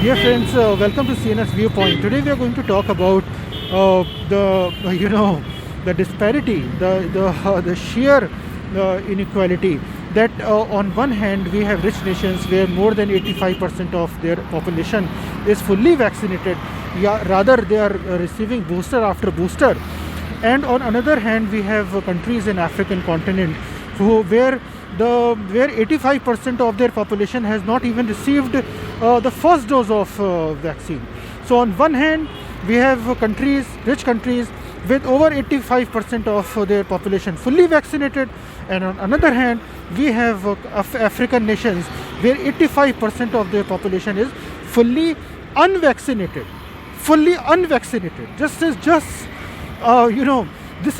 Dear friends, welcome to CNS Viewpoint. Today we are going to talk about the disparity, the sheer inequality. That on one hand we have rich nations where more than 85% of their population is fully vaccinated. Yeah, rather they are receiving booster after booster, and on another hand we have countries in African continent where 85% of their population has not even received the first dose of vaccine. So on one hand we have rich countries with over 85% of their population fully vaccinated, and on another hand we have African nations where 85% of their population is fully unvaccinated. Fully unvaccinated. This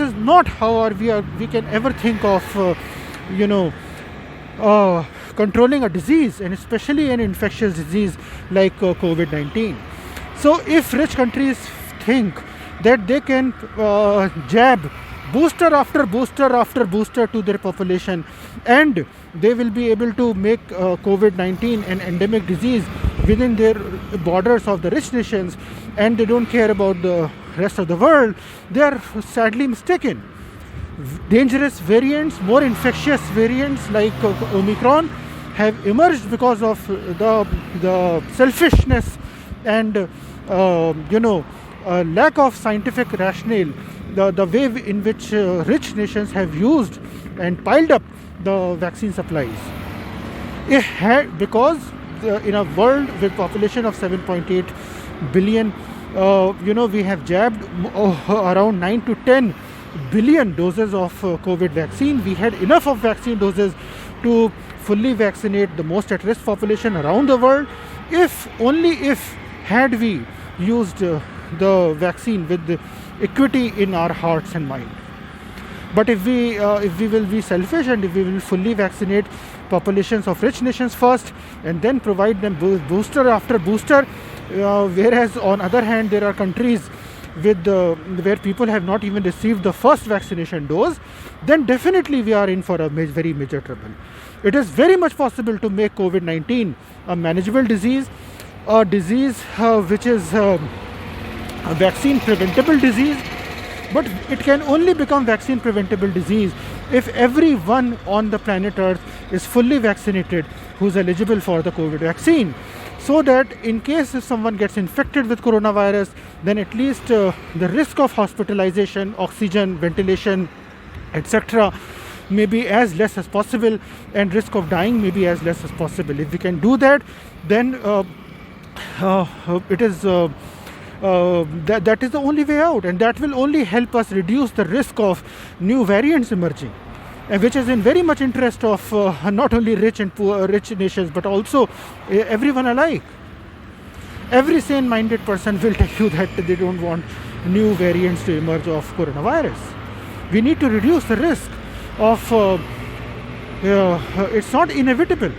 is not how we can ever think of you know controlling a disease, and especially an infectious disease like COVID-19. So if rich countries think that they can jab booster after booster after booster to their population, and they will be able to make COVID-19 an endemic disease within their borders of the rich nations, and they don't care about the rest of the world, they are sadly mistaken. Dangerous variants, more infectious variants like Omicron have emerged because of the selfishness and lack of scientific rationale, the way in which rich nations have used and piled up the vaccine supplies. Because in a world with population of 7.8 billion, we have jabbed around 9 to 10 billion doses of COVID vaccine. We had enough of vaccine doses to fully vaccinate the most at-risk population around the world, if had we used the vaccine with the equity in our hearts and mind. But if we will be selfish, and if we will fully vaccinate populations of rich nations first and then provide them booster after booster, whereas on other hand there are countries where people have not even received the first vaccination dose, then definitely we are in for a very major trouble. It is very much possible to make COVID-19 a manageable disease, a disease which is a vaccine preventable disease. But it can only become vaccine preventable disease if everyone on the planet Earth is fully vaccinated who's eligible for the COVID vaccine. So that in case if someone gets infected with coronavirus, then at least the risk of hospitalization, oxygen, ventilation, etc. may be as less as possible, and risk of dying may be as less as possible. If we can do that, then it is that is the only way out, and that will only help us reduce the risk of new variants emerging, which is in very much interest of not only rich and poor, rich nations, but also everyone alike. Every sane-minded person will tell you that they don't want new variants to emerge of coronavirus. We need to reduce the risk of it's not inevitable.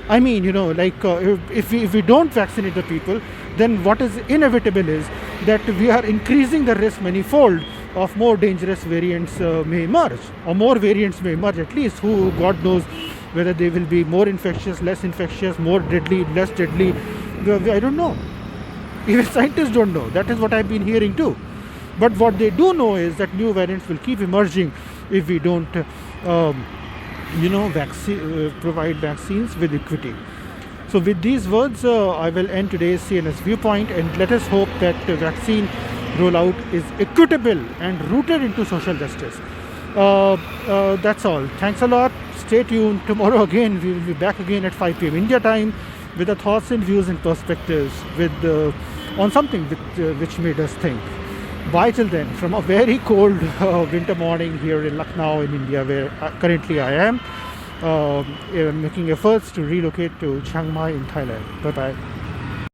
I mean, if we don't vaccinate the people, then what is inevitable is that we are increasing the risk manifold of more dangerous variants may emerge, or more variants may emerge at least, who God knows whether they will be more infectious, less infectious, more deadly, less deadly. I don't know. Even scientists don't know. That is what I've been hearing too. But what they do know is that new variants will keep emerging if we don't provide vaccines with equity. So with these words, I will end today's CNS Viewpoint, and let us hope that the vaccine rollout is equitable and rooted into social justice. That's all. Thanks a lot. Stay tuned. Tomorrow again, we will be back again at 5 p.m. India time with the thoughts and views and perspectives on something which made us think. Bye till then, from a very cold winter morning here in Lucknow in India, where currently I am, making efforts to relocate to Chiang Mai in Thailand. Bye-bye.